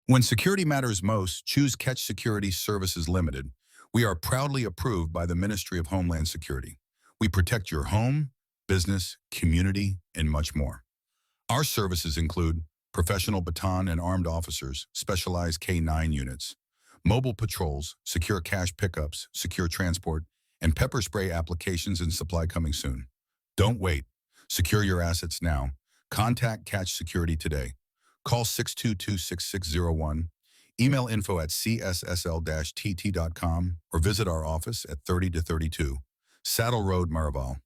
When security matters most, choose Catch Security Services Limited. We are proudly approved by the Ministry of Homeland Security. We protect your home, business, community, and much more. Our services include professional baton and armed officers, specialized K-9 units, mobile patrols, secure cash pickups, secure transport, and pepper spray applications and supply coming soon. Don't wait. Secure your assets now. Contact Catch Security today. Call 622-6601, email info@cssl-tt.com, or visit our office at 30-32, Saddle Road, Maraval.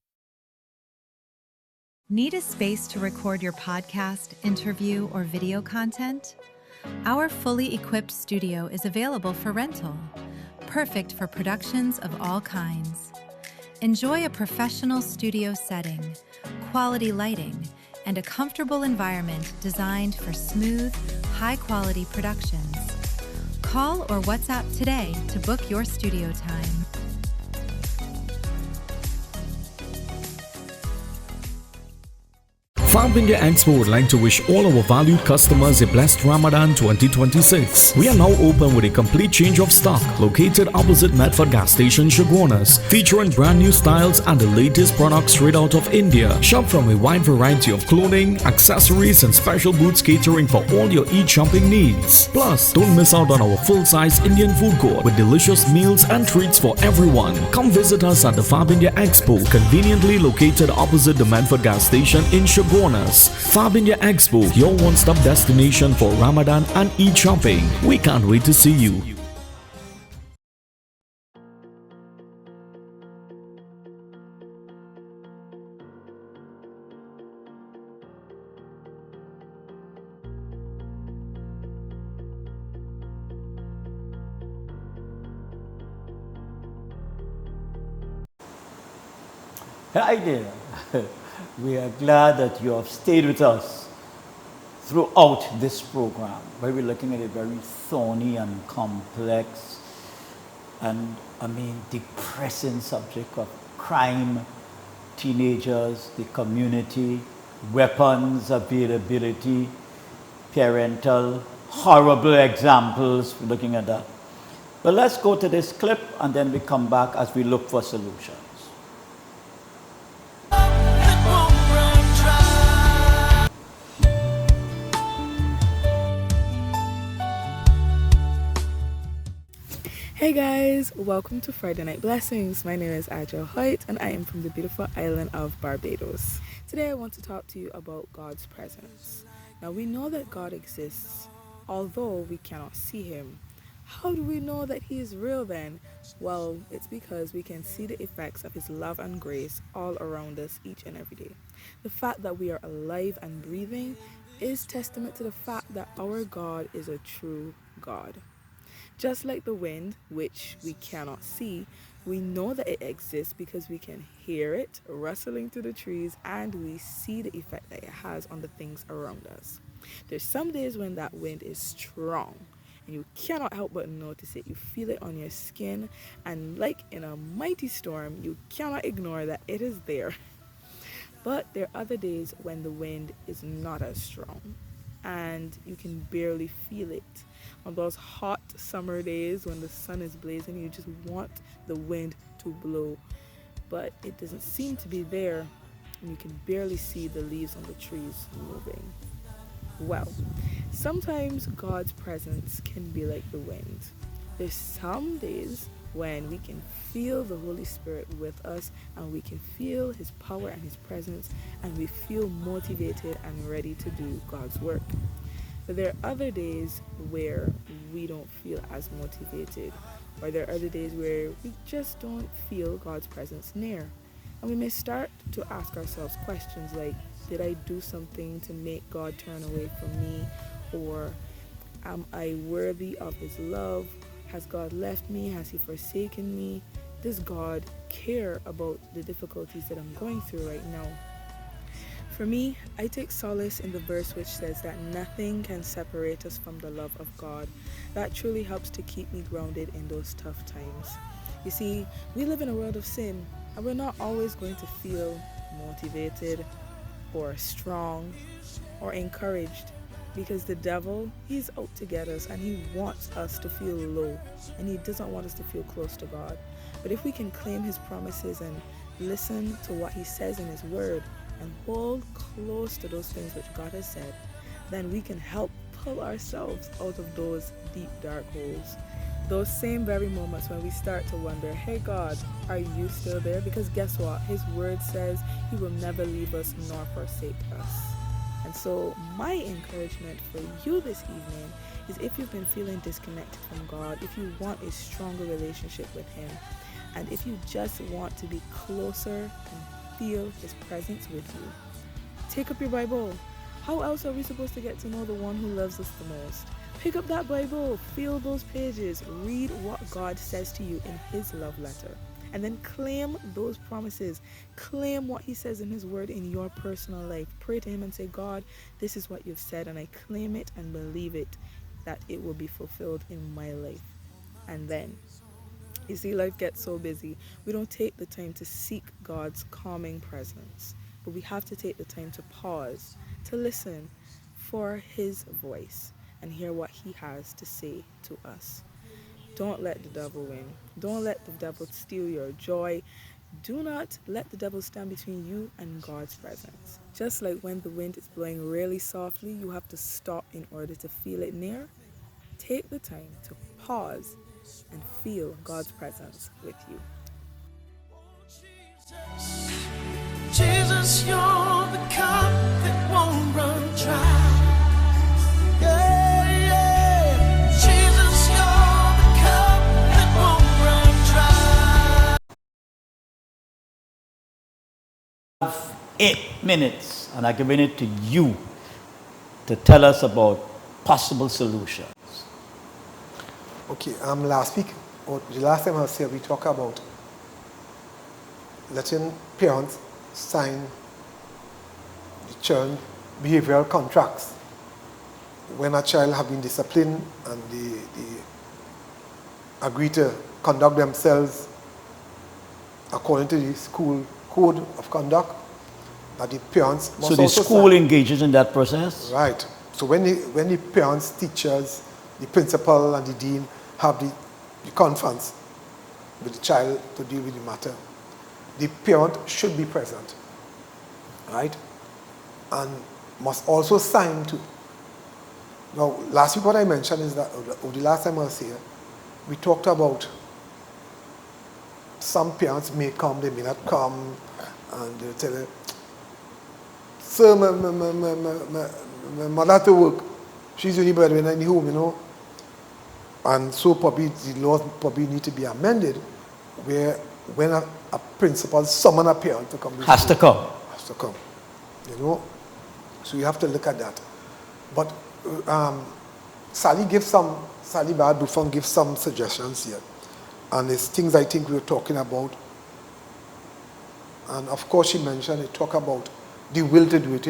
Need a space to record your podcast, interview, or video content? Our fully equipped studio is available for rental, perfect for productions of all kinds. Enjoy a professional studio setting, quality lighting, and a comfortable environment designed for smooth, high-quality productions. Call or WhatsApp today to book your studio time. Farm India Expo would like to wish all our valued customers a blessed Ramadan 2026. We are now open with a complete change of stock located opposite Medford Gas Station, Chaguanas, featuring brand new styles and the latest products straight out of India. Shop from a wide variety of clothing, accessories and special goods catering for all your e-shopping needs. Plus, don't miss out on our full-size Indian food court with delicious meals and treats for everyone. Come visit us at the Farm India Expo, conveniently located opposite the Medford Gas Station in Chaguanas. Farm India Expo, your one-stop destination for Ramadan and e-shopping. We can't wait to see you. Hi there. We are glad that you have stayed with us throughout this program, where we're looking at a very thorny and complex and, depressing subject of crime, teenagers, the community, weapons availability, parental, horrible examples. We're looking at that. But let's go to this clip and then we come back as we look for solutions. Hey guys, welcome to Friday Night Blessings. My name is Adjo Hoyt and I am from the beautiful island of Barbados. Today I want to talk to you about God's presence. Now we know that God exists, although we cannot see him. How do we know that he is real then? Well, it's because we can see the effects of his love and grace all around us each and every day. The fact that we are alive and breathing is testament to the fact that our God is a true God. Just like the wind, which we cannot see, we know that it exists because we can hear it rustling through the trees and we see the effect that it has on the things around us. There's some days when that wind is strong and you cannot help but notice it. You feel it on your skin, and like in a mighty storm, you cannot ignore that it is there. But there are other days when the wind is not as strong and you can barely feel it. On those hot summer days when the sun is blazing, you just want the wind to blow, but it doesn't seem to be there, and you can barely see the leaves on the trees moving. Well, sometimes God's presence can be like the wind. There's some days when we can feel the Holy Spirit with us and we can feel his power and his presence, and we feel motivated and ready to do God's work. But there are other days where we don't feel as motivated, or there are other days where we just don't feel God's presence near. And we may start to ask ourselves questions like, did I do something to make God turn away from me? Or am I worthy of his love? Has God left me? Has he forsaken me? Does God care about the difficulties that I'm going through right now? For me, I take solace in the verse which says that nothing can separate us from the love of God. That truly helps to keep me grounded in those tough times. You see, we live in a world of sin, and we're not always going to feel motivated or strong or encouraged, because the devil, he's out to get us, and he wants us to feel low, and he doesn't want us to feel close to God. But if we can claim his promises and listen to what he says in his word and hold close to those things which God has said, then we can help pull ourselves out of those deep dark holes. Those same very moments when we start to wonder, hey God, are you still there? Because guess what? His word says he will never leave us nor forsake us. And so my encouragement for you this evening is, if you've been feeling disconnected from God, if you want a stronger relationship with him, and if you just want to be closer and feel his presence with you, take up your Bible. How else are we supposed to get to know the one who loves us the most? Pick up that Bible, feel those pages, read what God says to you in his love letter, and then claim those promises. Claim what he says in his word in your personal life. Pray to him and say, God, this is what you've said, and I claim it and believe it, that it will be fulfilled in my life. And then, you see, life gets so busy. We don't take the time to seek God's calming presence, but we have to take the time to pause, to listen for his voice and hear what he has to say to us. Don't let the devil win. Don't let the devil steal your joy. Do not let the devil stand between you and God's presence. Just like when the wind is blowing really softly, you have to stop in order to feel it near. Take the time to pause and feel God's presence with you. Jesus, you're the cup that won't run dry. Jesus, you're the cup that won't run dry. 8 minutes, and I'm giving it to you to tell us about possible solutions. Okay, last week, or the last time I was here, we talked about letting parents sign the child behavioral contracts when a child have been disciplined and they agree to conduct themselves according to the school code of conduct, that the parents must so the also school sign. engages in that process? Right. So when the parents, teachers, the principal and the dean have the conference with the child to deal with the matter, the parent should be present, right? And must also sign too. Now, last week what I mentioned is that, or the last time I was here, we talked about some parents may come, they may not come, and they'll tell you, sir, my mother to work, she's the only breadwinner in the home, you know. And so probably the laws probably need to be amended, where when a principal summon a parent to come to Has to come. Has to come, you know. So you have to look at that. But Sally Bad Buffon gives some suggestions here. And it's things I think we were talking about. And of course she mentioned, it talk about the will to do it.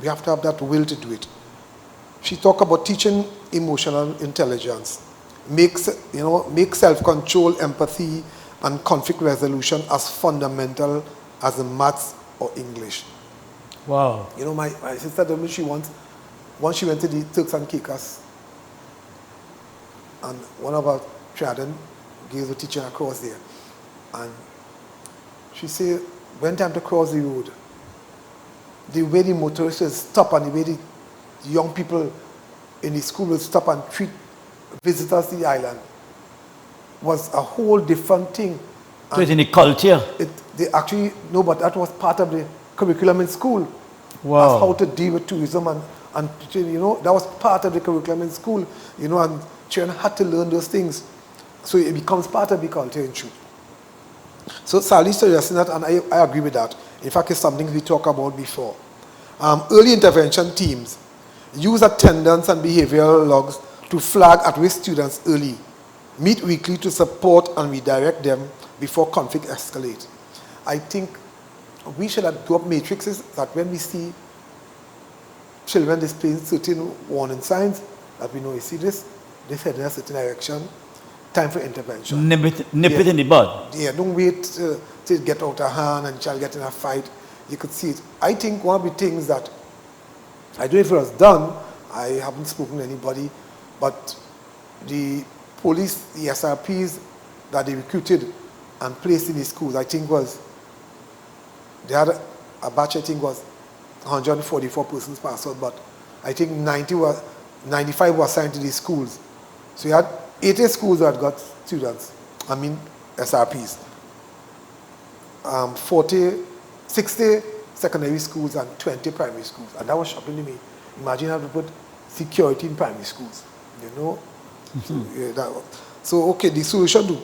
We have to have that will to do it. She talked about teaching emotional intelligence, make self-control, empathy, and conflict resolution as fundamental as in maths or English. Wow. You know, my sister told me once she went to the Turks and Caicos, and one of our children gave a teaching across there, and she said, when time to cross the road, the way the motorists will stop and the way the young people in the school will stop and treat visitors to the island was a whole different thing. So it's in the culture? They actually, no, but that was part of the curriculum in school. Wow. As how to deal with tourism and you know, that was part of the curriculum in school, you know, and children had to learn those things. So it becomes part of the culture in truth. So Sally's suggesting that, and I agree with that. In fact, it's something we talked about before. Early intervention teams use attendance and behavioral logs to flag at-risk students early, meet weekly to support and redirect them before conflict escalates. I think we should have do up matrices that when we see children displaying certain warning signs, that we know, you see this heading in a certain direction, time for intervention. Nip it in the bud. Yeah, don't wait till it get out of hand and child get in a fight. You could see it. I think one of the things that, I don't know if it was done, I haven't spoken to anybody, but the police, the SRPs that they recruited and placed in the schools, I think they had a batch, I think was 144 persons passed out, but I think 95 were assigned to these schools. So you had 80 schools that got students, SRPs. 60 secondary schools and 20 primary schools. And that was shocking to me. Imagine having to put security in primary schools, So, okay, the solution to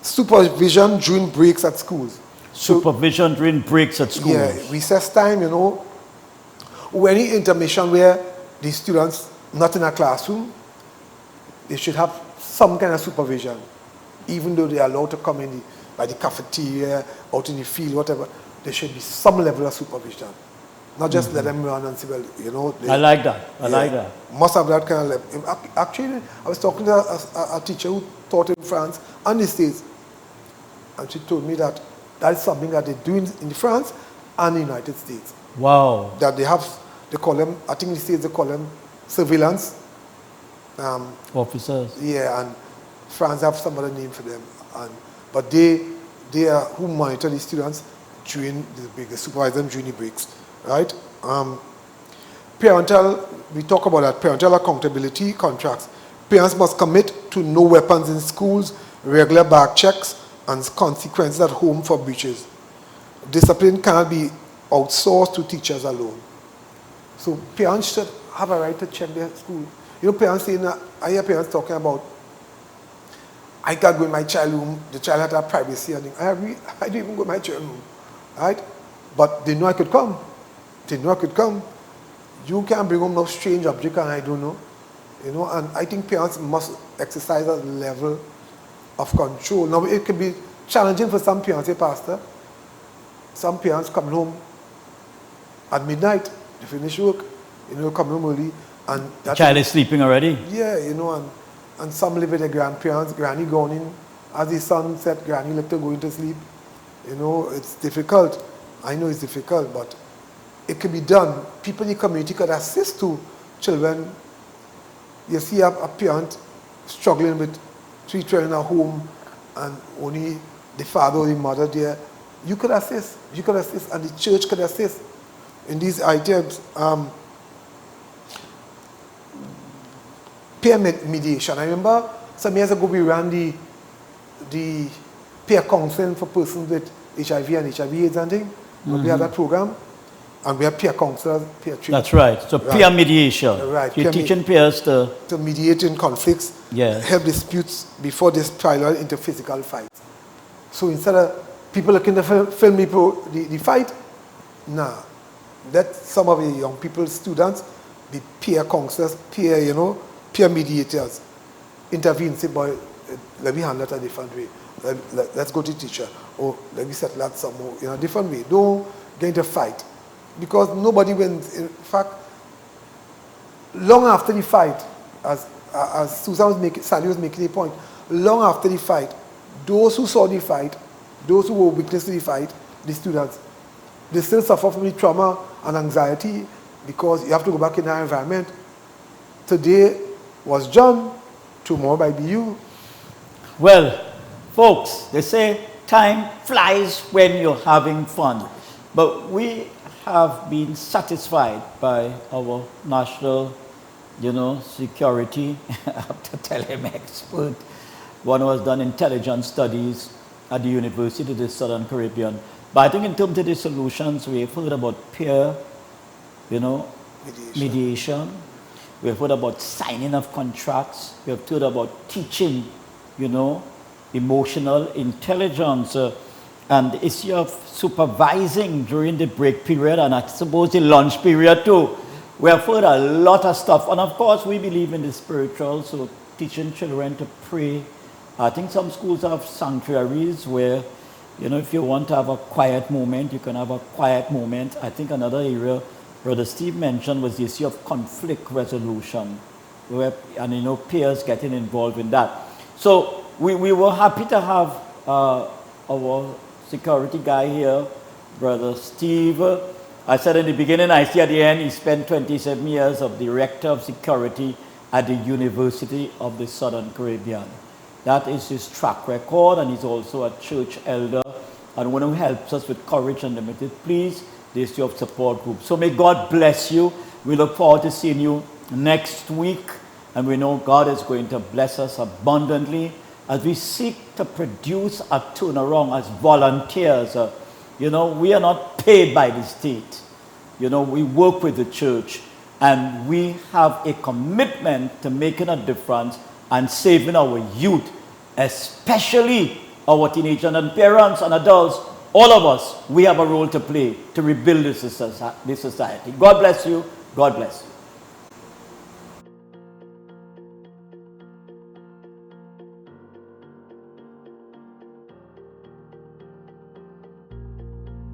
supervision during breaks at schools. Supervision during breaks at schools. Yeah, recess time, or any intermission where the students not in a classroom, they should have some kind of supervision, even though they are allowed to come in by the cafeteria, out in the field, whatever. There should be some level of supervision, not just let them run and say, well, I like that. I like that. Must have that kind of level. Actually, I was talking to a teacher who taught in France and the States, and she told me that is something that they do in France and the United States. Wow. That they call them, I think in the States they call them surveillance officers. Yeah, and France have some other name for them. But they are who monitor the students during the break, they supervise them during the breaks, right? We talk about that, parental accountability contracts. Parents must commit to no weapons in schools, regular bag checks, and consequences at home for breaches. Discipline cannot be outsourced to teachers alone. So parents should have a right to check their school. Parents saying that, I hear parents talking about, I can't go in my child room, the child had a privacy, and I agree, I didn't even go in my child room, right? But they know I could come. You can't bring home no strange object and I don't know. And I think parents must exercise a level of control. Now, it can be challenging for some parents, Pastor. Some parents come home at midnight, they finish work, come home early, and the child is sleeping already. Yeah, and some live with their grandparents, granny gone in. As the sun set, granny left to go into sleep. It's difficult. I know it's difficult, but it can be done. People in the community could assist to children. You see a parent struggling with 3 children at home and only the father or the mother there. You could assist, and the church could assist in these items. Peer mediation. I remember some years ago we ran the peer counseling for persons with HIV and HIV/AIDS and things. We had that program, and we have peer counselors, peer treatment. That's right. So peer mediation. Right. You're teaching peers to mediate in conflicts, help disputes before they spiral into physical fights. So instead of people looking to film the fight, let some of the young people, students, be peer counselors, peer mediators, intervene, say, boy, let me handle that a different way. Let's go to the teacher. Or let me settle that some more in a different way. Don't get into a fight. Because nobody wins. In fact, long after the fight, as Sally was making a point, long after the fight, those who saw the fight, those who were witness to the fight, the students, they still suffer from the trauma and anxiety because you have to go back in our environment. Today was John, tomorrow might be you. Well, folks, they say time flies when you're having fun. But we have been satisfied by our national, security, to tell him expert. One who has done intelligence studies at the University of the Southern Caribbean. But I think in terms of the solutions, we've heard about peer, mediation. We've heard about signing of contracts. We've heard about teaching, emotional intelligence. And the issue of supervising during the break period and I suppose the lunch period too. We have heard a lot of stuff. And of course, we believe in the spiritual, so teaching children to pray. I think some schools have sanctuaries where, You know, if you want to have a quiet moment, you can have a quiet moment. I think another area Brother Steve mentioned was the issue of conflict resolution, and you know, peers getting involved in that. So we were happy to have our security guy here, Brother Steve. I said in the beginning, I see at the end, he spent 27 years of Director of Security at the University of the Southern Caribbean. That is his track record, and he's also a church elder and one who helps us with Courage Unlimited. Please, this your support group. So may God bless you. We look forward to seeing you next week, and we know God is going to bless us abundantly as we seek to produce a turnaround as volunteers. You know, we are not paid by the state. You know, we work with the church, and we have a commitment to making a difference and saving our youth, especially our teenagers and parents and adults. All of us, we have a role to play to rebuild this society. God bless you. God bless you.